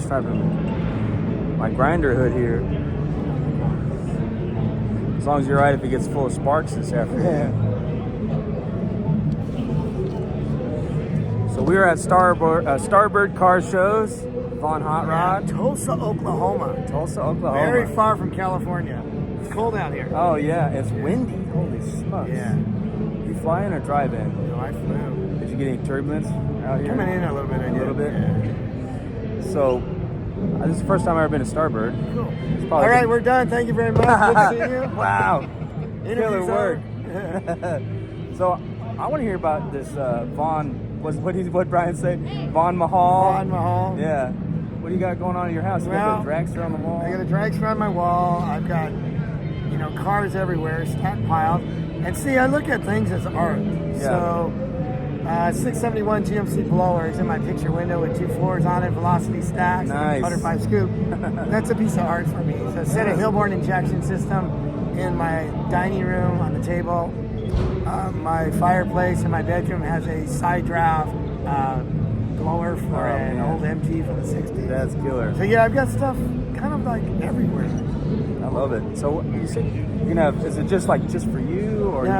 pinstriping my grinder hood here. As long as you're right if it gets full of sparks this afternoon. So we are at Starboard car shows, Vaughn Hot Rod. Tulsa, Oklahoma. Very far from California. It's cold out here. Oh yeah, it's windy. Holy smokes. Yeah. You fly in or drive in? No, I flew. Did you get any turbulence out here? Coming in a little bit. A little bit? Yeah. So, this is the first time I've ever been to Starboard. Cool. All right, we're done. Thank you very much. Good to see you. Wow. Killer Interview's work. over. So, I want to hear about this Vaughn, what Brian say? Vaughn Mahal? Vaughn Mahal. Yeah. What do you got going on in your house? You got the dragster on the wall? I got a dragster on my wall. I've got, cars everywhere, stockpiled. And see, I look at things as art. Yeah. So, 671 GMC blower is in my picture window with 2 floors on it, velocity stacks, Nice. butterfly scoop. That's a piece of art for me. So, a set of Hilborn injection system in my dining room on the table. My fireplace in my bedroom has a side draft blower for an old MG from the 60s. That's killer. So yeah, I've got stuff kind of like everywhere. I love it. So you said you're gonna have, is it just for you, or No,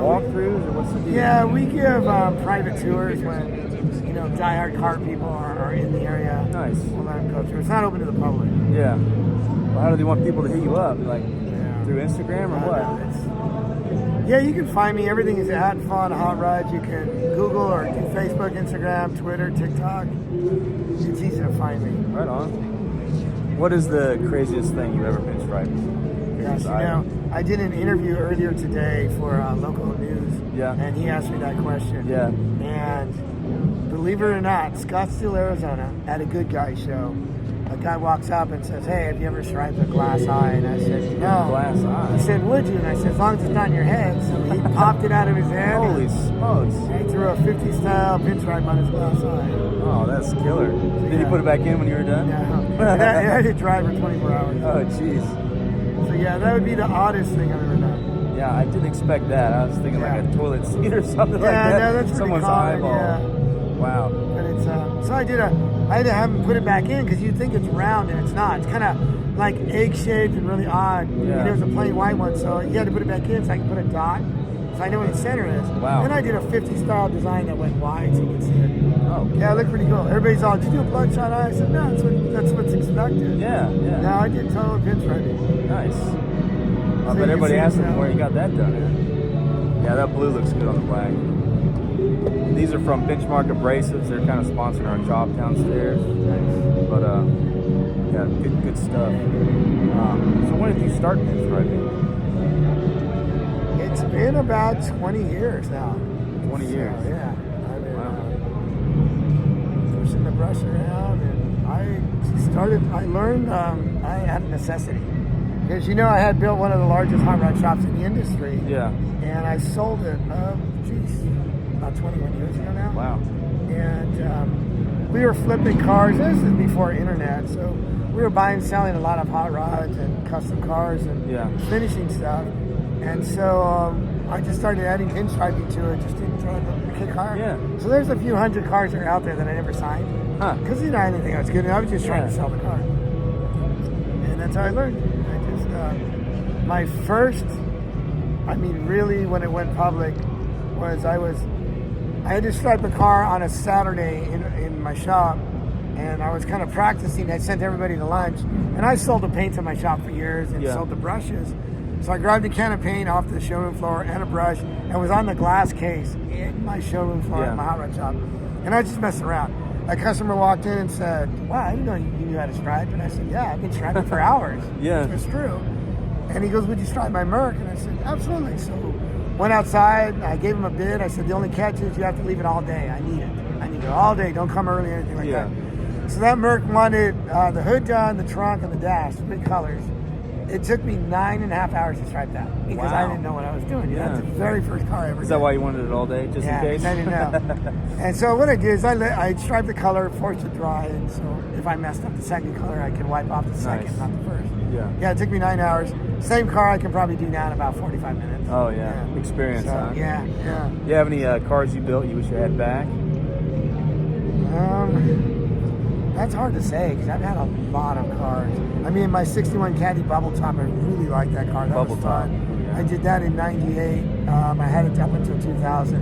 walkthroughs, or what's the deal? Yeah, we give private tours when diehard car people are in the area. Nice. We'll let them go through. It's not open to the public. Yeah. Well, how do they want people to hit you up? Like through Instagram or what? Yeah, you can find me. Everything is at Vaughn Hot Rod. You can Google or do Facebook, Instagram, Twitter, TikTok. It's easy to find me. Right on. What is the craziest thing you've ever pinstriped? Gosh, I did an interview earlier today for local news. Yeah. And he asked me that question. Yeah. And believe it or not, Scottsdale, Arizona, at a Good Guy show, a guy walks up and says, "Hey, have you ever striped a glass eye?" And I said, "No." Glass eye? He said, "Would you?" And I said, "As long as it's not in your head." So he popped it out of his head. Holy smokes. He threw a 50 style pinstripe on his glass eye. Oh, that's killer. Did you put it back in when you were done? Yeah. And I had to drive for 24 hours. Oh, jeez. So yeah, that would be the oddest thing I've ever done. Yeah, I didn't expect that. I was thinking like a toilet seat or something like that. Yeah, no, that's pretty Someone's common, eyeball. yeah. Wow. But it's so I had to have him put it back in because you think it's round and it's not. It's kind of like egg shaped and really odd. Yeah. And there was a plain white one, so you had to put it back in so I can put a dot, so I know where the center is. Wow. Then I did a 50 style design that went wide so you could see it. Oh. Yeah, it looked pretty cool. Everybody's all, "Did you do a bloodshot eye?" I said, "No, that's what's expected." Yeah. No, I did total pinstriping. Nice. I So bet you everybody can asked see him it where you got that done at. Yeah, that blue looks good on the black. These are from Benchmark Abrasives. They're kind of sponsoring our job downstairs. But yeah, good stuff. So when did you start pinstriping? It's been about 20 years now. 20 years. So, yeah. I've been pushing the brush around, and I learned I had a necessity. Because I had built one of the largest hot rod shops in the industry. Yeah. And I sold it, about 21 years ago now. Wow. And we were flipping cars. This is before internet, so we were buying and selling a lot of hot rods and custom cars and finishing stuff. And so I just started adding pinstriping to it just to try to kick higher. Yeah. So there's a few hundred cars that are out there that I never signed. Because I didn't think I was good. I was just trying to sell the car. And that's how I learned. My first, really when it went public, was I had to stripe a car on a Saturday in my shop, and I was kind of practicing. I sent everybody to lunch, and I sold the paints in my shop for years and sold the brushes. So I grabbed a can of paint off the showroom floor and a brush, and was on the glass case in my showroom floor in my hot rod shop, and I just messed around. A customer walked in and said, "Wow, I didn't know you knew how to stripe." And I said, "Yeah, I've been striping for hours." Yeah. It's true. And he goes, "Would you stripe my Merc?" And I said, "Absolutely." So went outside, I gave him a bid. I said, "The only catch is you have to leave it all day. I need it all day. Don't come early or anything like that." So that Merc wanted the hood done, the trunk, and the dash, 3 colors. It took me 9.5 hours to stripe that because I didn't know what I was doing. That's the very first car I ever did. Is that why you wanted it all day, just in case? I didn't know. And so what I did is I striped the color, forced it dry, and so if I messed up the second color, I could wipe off the second, not the first. Yeah, it took me 9 hours. Same car I can probably do now in about 45 minutes. Oh, yeah. Experience, huh? Yeah. Do you have any cars you built you wish you had back? That's hard to say because I've had a lot of cars. I mean, my 61 Caddy Bubble Top, I really like that car. That Bubble was Top. fun. Yeah. I did that in '98. I had it up until 2000.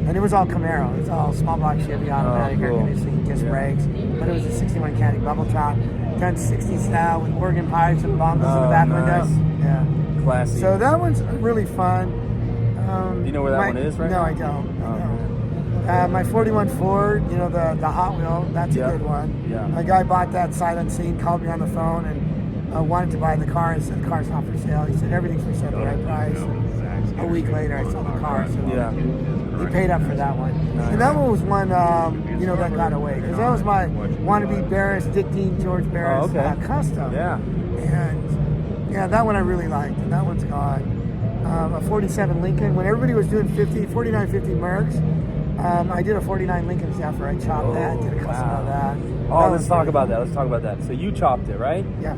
And it was all Camaro. It was all small block Chevy, automatic, air conditioning, disc brakes. But it was a 61 Caddy Bubble Top. Done 60 style with organ pipes and bongos in the back window. Yeah. Classy. So that one's really fun. Do you know where that one is right no, now? I don't. My 41 Ford, you know, the Hot Wheel, that's a good one. Yeah. A guy bought that sight unseen, called me on the phone and wanted to buy the car and said the car's not for sale. He said everything's for sale at the right price. And a week later I sold the car. So he paid up for that one. Nice. And that one was one, you know, that got away. Because that was my wannabe Barris, Dick Dean, George Barris custom. Yeah. And yeah, that one I really liked. And that one's gone. A 47 Lincoln. When everybody was doing 4950 Mercs, I did a 49 Lincoln Zephyr. I chopped that, did a custom of that. Let's talk about that. Let's talk about that. So you chopped it, right? Yeah.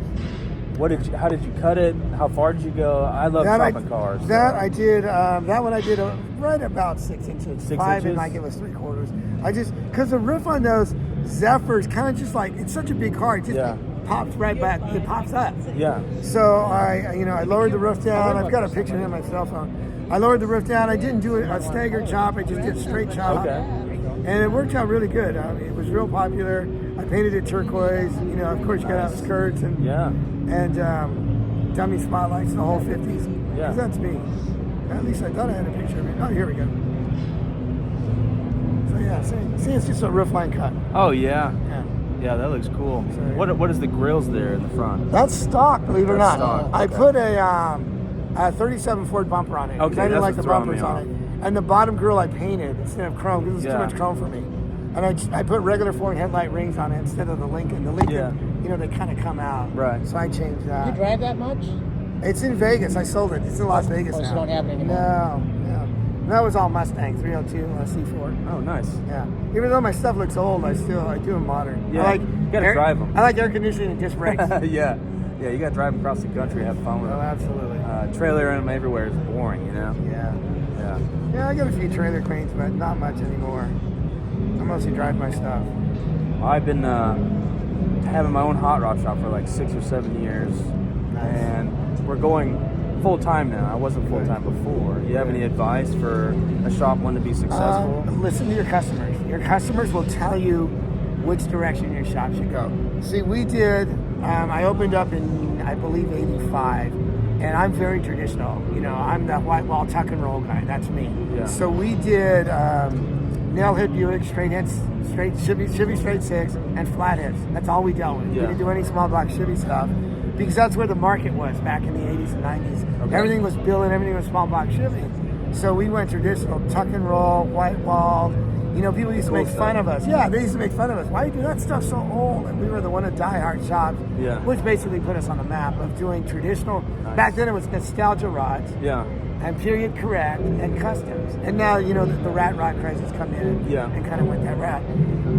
How did you cut it? How far did you go? I love chopping cars. So. I did. That one I did right about 6 inches. 6 5 inches? and like it was 3/4. Because the roof on those Zephyrs kind of just like, it's such a big car. It just pops right back. It pops up. Yeah. So I lowered the roof down. I've got a picture in my cell phone. I lowered the roof down. I didn't do a staggered chop. I just did a straight chop. Okay. And it worked out really good. It was real popular. I painted it turquoise. You know, of course, you got out skirts and dummy spotlights, the whole 50s. Yeah. 'Cause that's me. At least I thought I had a picture of it. Oh, here we go. So yeah, see, it's just a roof line cut. Oh yeah. Yeah. Yeah, that looks cool. So, What is the grills there in the front? That's stock, believe it or not. Stock, I okay. put a 37 Ford bumper on it. 'cause Okay, I didn't that's like the what's throwing bumpers me on off. it. And the bottom grill I painted instead of chrome because it was too much chrome for me. And I put regular Ford headlight rings on it instead of the Lincoln. The Lincoln, you know, they kind of come out. Right. So I changed that. You drive that much? It's in Vegas. I sold it. It's in Las Vegas Oh, now. so you don't have it anymore? No. That was all Mustang 302 C4. Oh, nice. Yeah. Even though my stuff looks old, I do them modern. Yeah, I like you gotta drive them. I like air conditioning and disc brakes. Yeah, you got to drive them across the country, have fun with Oh, them. absolutely. Trailer in them everywhere is boring, you know? Yeah. Yeah. Yeah, I got a few trailer queens, but not much anymore. I mostly drive my stuff. I've been having my own hot rod shop for like 6 or 7 years, and we're going full time now. I wasn't full time before. You have any advice for a shop one to be successful? Listen to your customers. Your customers will tell you which direction your shop should go. See, we did. I opened up in, I believe, '85, and I'm very traditional. You know, I'm the white wall tuck and roll guy. That's me. Yeah. So we did nail head Buick, straight hits, straight Chevy straight six, and flat hits. That's all we dealt with. We didn't do any small block Chevy stuff because that's where the market was back in the '80s and '90s. Okay. Everything was Bill and everything was small block Chevy. So we went traditional, tuck and roll, white wall. You know, people used to make fun of us. Yeah, they used to make fun of us. Why do that stuff so old? And we were the one of die-hard shops, which basically put us on the map of doing traditional. Nice. Back then it was nostalgia rods. Yeah. And period correct and customs. And now, you know, the rat rod craze has come in and kind of went that route.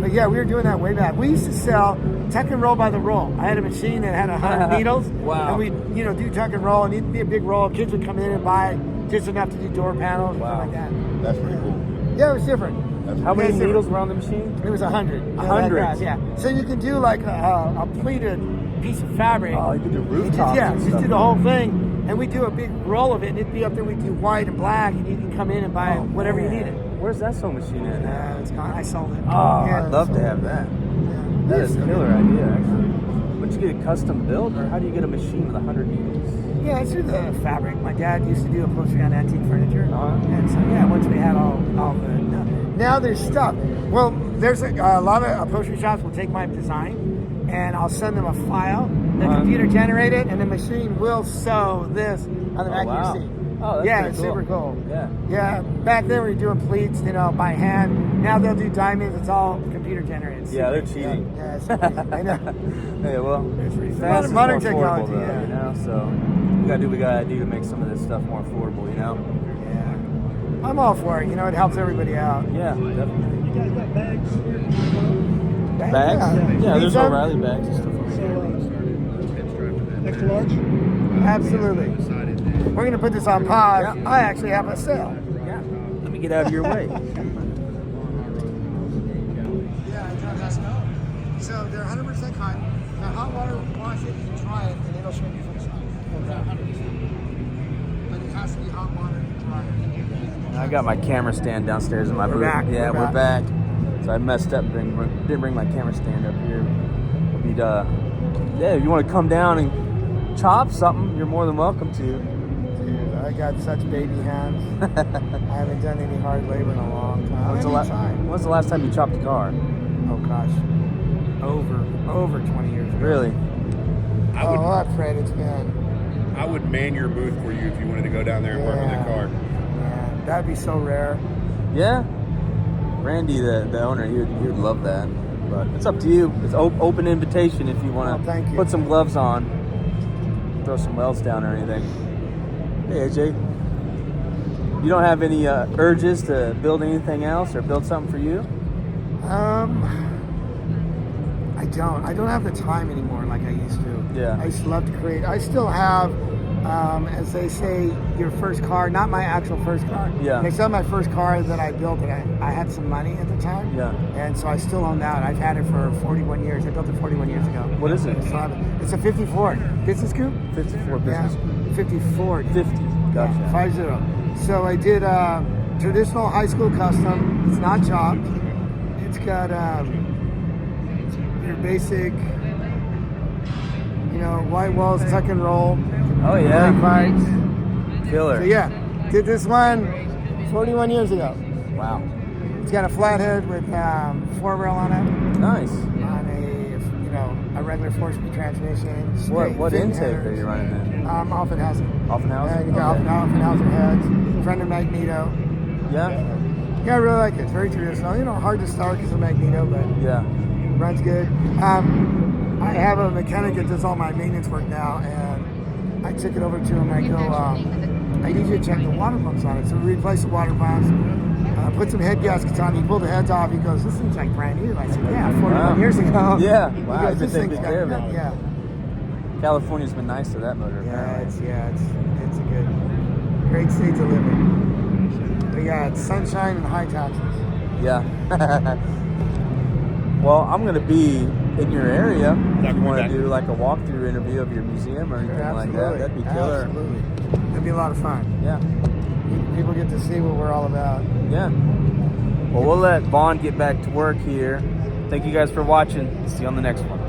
But yeah, we were doing that way back. We used to sell tuck and roll by the roll. I had a machine that had 100 needles. Wow. And we'd, you know, do tuck and roll, and it'd be a big roll. Kids would come in and buy just enough to do door panels and stuff like that. That's pretty cool. Yeah, it was different. How many needles were on the machine? It was 100. 100? Yeah. So you can do like a pleated piece of fabric. Oh, you could do rooftops. Yeah, and just stuff. do the whole thing. And we do a big roll of it, and it'd be up there. We do white and black, and you can come in and buy whatever you needed. Where's that sewing machine at? It's gone. I sold it. Oh, Yeah, I'd love to have that. Yeah. That is a killer idea, actually. But you get it custom built, or how do you get a machine with 100 needles? Yeah, it's through the fabric. My dad used to do upholstery on antique furniture. And so, once we had all the... Now there's stuff. Well, there's a lot of upholstery shops will take my design, and I'll send them a file. The computer generate it, and the machine will sew this on the back of your seat. Oh, that's It's pretty cool. super cool. Yeah. Yeah, back then we were doing pleats, you know, by hand. Now they'll do diamonds. It's all computer generated. Yeah, they're cheating. Yeah, it's I know. Yeah, well, Fast is modern more technology, affordable, though, you know. So we gotta do what we gotta do to make some of this stuff more affordable, you know. Yeah, I'm all for it. You know, it helps everybody out. Yeah, definitely. You guys got bags here? Bags? Yeah, Need there's some? O'Reilly bags and stuff. Extra large? Absolutely. We're gonna put this on pause. Yeah. I actually have a sale. Yeah. Let me get out of your way. So they're 100% cotton. Now hot water wash it and dry it, and it'll shrink you from size. 100%. But it has to be hot water and dry it. I got my camera stand downstairs in my booth. back. Yeah, We're we're back. So I messed up and didn't bring my camera stand up here. Yeah, if you want to come down and chop something, you're more than welcome to. Dude, I got such baby hands. I haven't done any hard labor in a long time. When's the last time you chopped a car? Oh gosh, over 20 years ago. Really? What, Fred? It's been. I would man your booth for you if you wanted to go down there and work on that car. Yeah, that'd be so rare. Yeah. Randy, the owner, he would love that. But it's up to you. It's open invitation if you want to put some gloves on, throw some welds down or anything. Hey, AJ. You don't have any urges to build anything else or build something for you? I don't. I don't have the time anymore like I used to. Yeah. I used to love to create. I still have, as they say, your first car, not my actual first car. Yeah. They said my first car that I built, and I had some money at the time. Yeah. And so I still own that. I've had it for 41 years. I built it 41 years ago. What is it? It's a 54 business coupe. 54 business. Yeah. 54. 50. Gotcha. Yeah, 50. So I did traditional high school custom. It's not chopped. It's got your basic, white walls, tuck and roll. Oh yeah. Pipes. Killer. So yeah, did this one 41 years ago. Wow. It's got a flathead with 4-rail on it. Nice. On a regular 4-speed transmission. What intake are you running in? Offenhausen. Offenhausen? Yeah, you got Offenhausen heads. Front of Magneto. Yeah. Yeah, I really like it. It's very traditional. Hard to start because of Magneto, but Yeah. runs good. I have a mechanic that does all my maintenance work now, and I took it over to him. I go, I need you to check the water pumps on it. So we replaced the water pumps, put some head gaskets on. He pulled the heads off. He goes, "This thing's like brand new." I said, "Yeah, 41 years ago." Yeah. He Wow. goes, Good thing to care of it. Yeah. California's been nice to that motor. Yeah, Apparently. it's a great state to live in. But yeah, it's sunshine and high taxes. Yeah. Well, I'm going to be in your area. If you want to do like a walkthrough interview of your museum or anything like that, that'd be killer. Absolutely. It'd be a lot of fun. Yeah. People get to see what we're all about. Yeah. Well, we'll let Vaughn get back to work here. Thank you guys for watching. See you on the next one.